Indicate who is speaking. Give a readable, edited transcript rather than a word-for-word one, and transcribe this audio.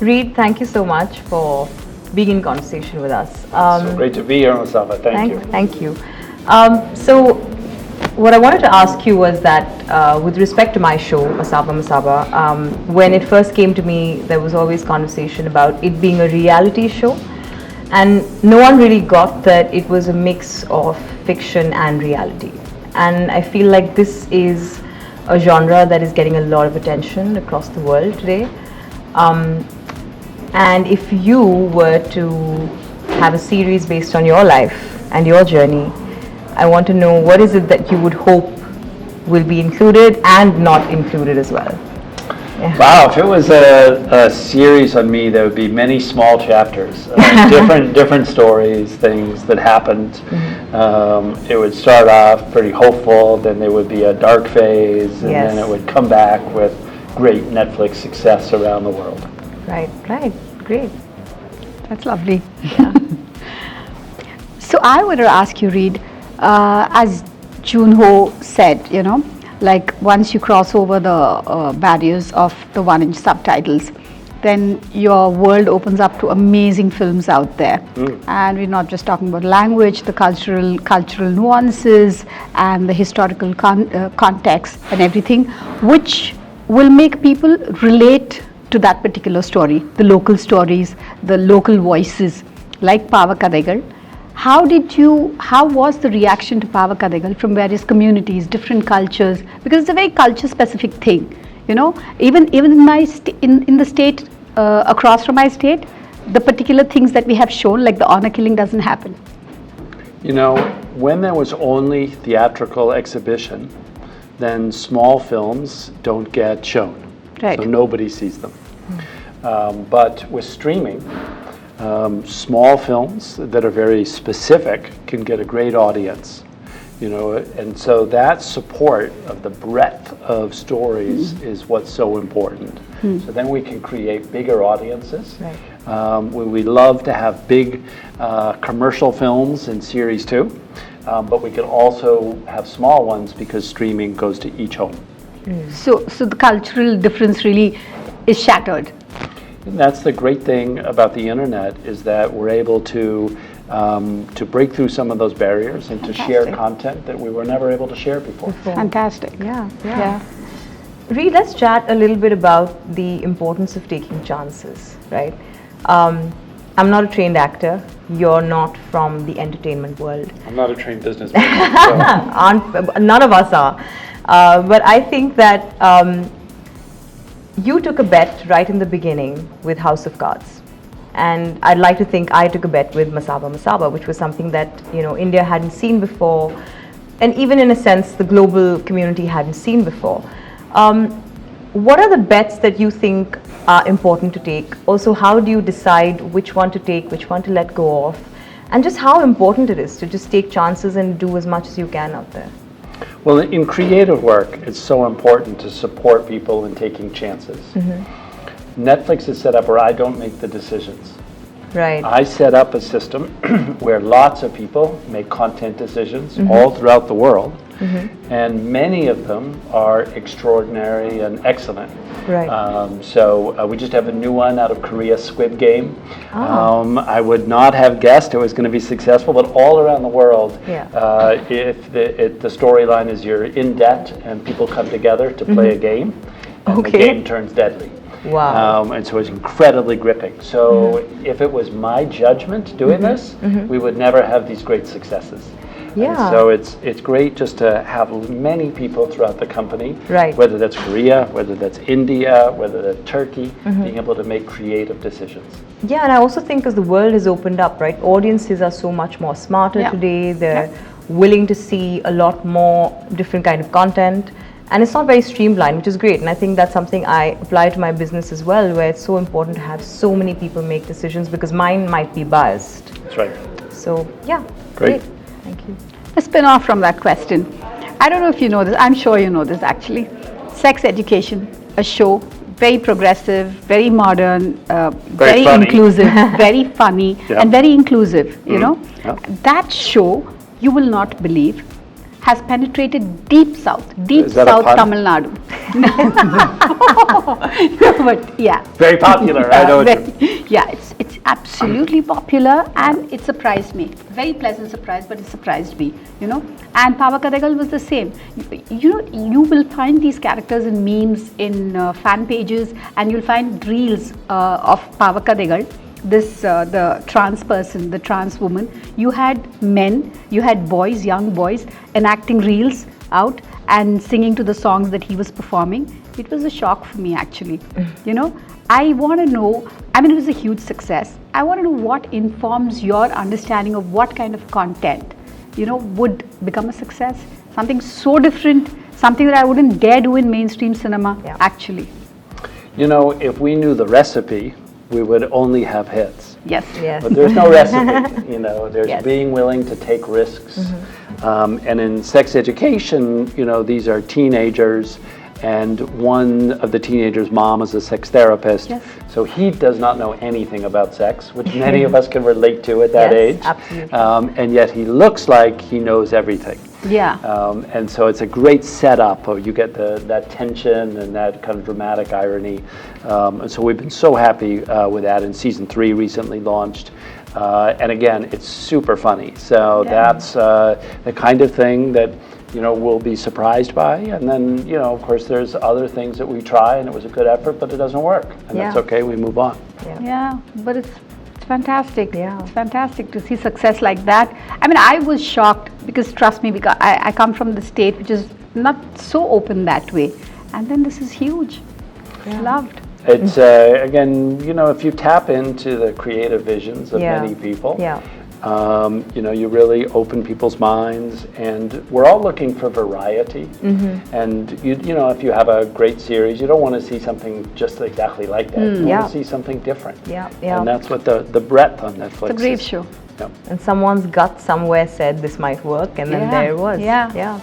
Speaker 1: Reed, thank you so much for being in conversation with us.
Speaker 2: So great to be here, Masaba. Thank you.
Speaker 1: Thank you. So, what I wanted to ask you was that with respect to my show, Masaba Masaba, when it first came to me, there was always conversation about it being a reality show, and no one really got that it was a mix of fiction and reality. And I feel like this is a genre that is getting a lot of attention across the world today. And if you were to have a series based on your life and your journey, I want to know what is it that you would hope will be included and not included as well. Yeah.
Speaker 2: Wow, if it was a series on me, there would be many small chapters, different stories, things that happened. Mm-hmm. It would start off pretty hopeful, then there would be a dark phase, and then it would come back with great Netflix success around the world.
Speaker 1: Right, great.
Speaker 3: That's lovely. Yeah. So I would ask you, Reed, as Junho said, like once you cross over the barriers of the 1-inch subtitles, then your world opens up to amazing films out there. And we're not just talking about language, the cultural nuances and the historical context and everything, which will make people relate to that particular story, the local stories, the local voices, like Pava Kadaigal. How was the reaction to Pava Kadaigal from various communities, different cultures? Because it's a very culture-specific thing, Even in the state across from my state, the particular things that we have shown, like the honor killing, doesn't happen.
Speaker 2: When there was only theatrical exhibition, then small films don't get shown.
Speaker 3: Right.
Speaker 2: So nobody sees them. But with streaming, small films that are very specific can get a great audience. And so that support of the breadth of stories is what's so important. So then we can create bigger audiences. Right. We love to have big commercial films in series 2, but we can also have small ones because streaming goes to each home.
Speaker 3: So the cultural difference really is shattered.
Speaker 2: And that's the great thing about the internet, is that we're able to break through some of those barriers and to share content that we were never able to share before.
Speaker 3: Fantastic.
Speaker 1: Yeah. Reed, let's chat a little bit about the importance of taking chances, right? I'm not a trained actor. You're not from the entertainment world.
Speaker 2: I'm not a trained businessman. So.
Speaker 1: None of us are. But I think that you took a bet right in the beginning with House of Cards. And I'd like to think I took a bet with Masaba Masaba, which was something that India hadn't seen before, and even in a sense the global community hadn't seen before. What are the bets that you think are important to take? Also, how do you decide which one to take, which one to let go of, and just how important it is to just take chances and do as much as you can out there?
Speaker 2: Well, in creative work, it's so important to support people in taking chances. Netflix is set up where I don't make the decisions.
Speaker 1: Right.
Speaker 2: I set up a system where lots of people make content decisions all throughout the world, and many of them are extraordinary and excellent.
Speaker 1: Right.
Speaker 2: So we just have a new one out of Korea, Squid Game. I would not have guessed it was going to be successful, but all around the world, if the storyline is you're in debt and people come together to play a game, and the game turns deadly.
Speaker 1: Wow.
Speaker 2: And so it's incredibly gripping. So if it was my judgment doing this, we would never have these great successes.
Speaker 1: Yeah.
Speaker 2: And so it's great just to have many people throughout the company,
Speaker 1: right,
Speaker 2: whether that's Korea, whether that's India, whether that's Turkey, being able to make creative decisions.
Speaker 1: Yeah, and I also think as the world has opened up, right, audiences are so much more smarter today. They're willing to see a lot more different kind of content. And it's not very streamlined, which is great. And I think that's something I apply to my business as well, where it's so important to have so many people make decisions, because mine might be biased.
Speaker 2: That's right.
Speaker 1: So, yeah.
Speaker 2: Great.
Speaker 1: Thank you.
Speaker 3: A spin off from that question. I don't know if you know this. I'm sure you know this actually. Sex Education, a show, very progressive, very modern, very
Speaker 2: funny.
Speaker 3: inclusive, very funny,
Speaker 2: Yeah.
Speaker 3: and very inclusive. You know,
Speaker 2: Yeah.
Speaker 3: that show, you will not believe, has penetrated deep south
Speaker 2: Is that a
Speaker 3: south
Speaker 2: pun?
Speaker 3: Tamil Nadu. No, but yeah.
Speaker 2: Very popular. I know what you
Speaker 3: Yeah, it's absolutely popular, and it surprised me. Very pleasant surprise, but it surprised me, you know. And Pavakadagal was the same. You will find these characters in memes, in fan pages, and you'll find reels of Pavakadagal. The trans person, the trans woman. You had men, you had boys, young boys, enacting reels out and singing to the songs that he was performing. It was a shock for me, actually. You know, I want to know, I mean, it was a huge success. I want to know what informs your understanding of what kind of content, you know, would become a success. Something so different, something that I wouldn't dare do in mainstream cinema, actually.
Speaker 2: You know, if we knew the recipe, we would only have hits.
Speaker 3: Yes.
Speaker 1: Yes.
Speaker 2: But there's no recipe, you know, there's
Speaker 1: Yes.
Speaker 2: being willing to take risks. And in Sex Education, you know, these are teenagers, and one of the teenagers' mom is a sex therapist.
Speaker 3: Yes.
Speaker 2: So he does not know anything about sex, which many of us can relate to at that
Speaker 1: Yes,
Speaker 2: age.
Speaker 1: absolutely.
Speaker 2: And yet he looks like he knows everything.
Speaker 3: Yeah.
Speaker 2: And so it's a great setup. You get that tension and that kind of dramatic irony. And so we've been so happy with that. And season 3 recently launched. And again, it's super funny. So that's the kind of thing that, you know, we'll be surprised by. And then, you know, of course, there's other things that we try and it was a good effort, but it doesn't work. And that's okay, we move on.
Speaker 3: Yeah, but it's fantastic.
Speaker 1: Yeah.
Speaker 3: It's fantastic to see success like that. I mean, I was shocked because, trust me, because I come from the state which is not so open that way. And then this is huge. Loved.
Speaker 2: It's, again, you know, if you tap into the creative visions of many people, you know, you really open people's minds, and we're all looking for variety. And you know, if you have a great series, you don't want to see something just exactly like that. You want to see something different. And that's what the breadth on Netflix.
Speaker 3: It's a great
Speaker 2: is.
Speaker 3: show.
Speaker 2: Yeah.
Speaker 1: And someone's gut somewhere said this might work, and then there it was.
Speaker 3: Yeah.
Speaker 1: Yeah.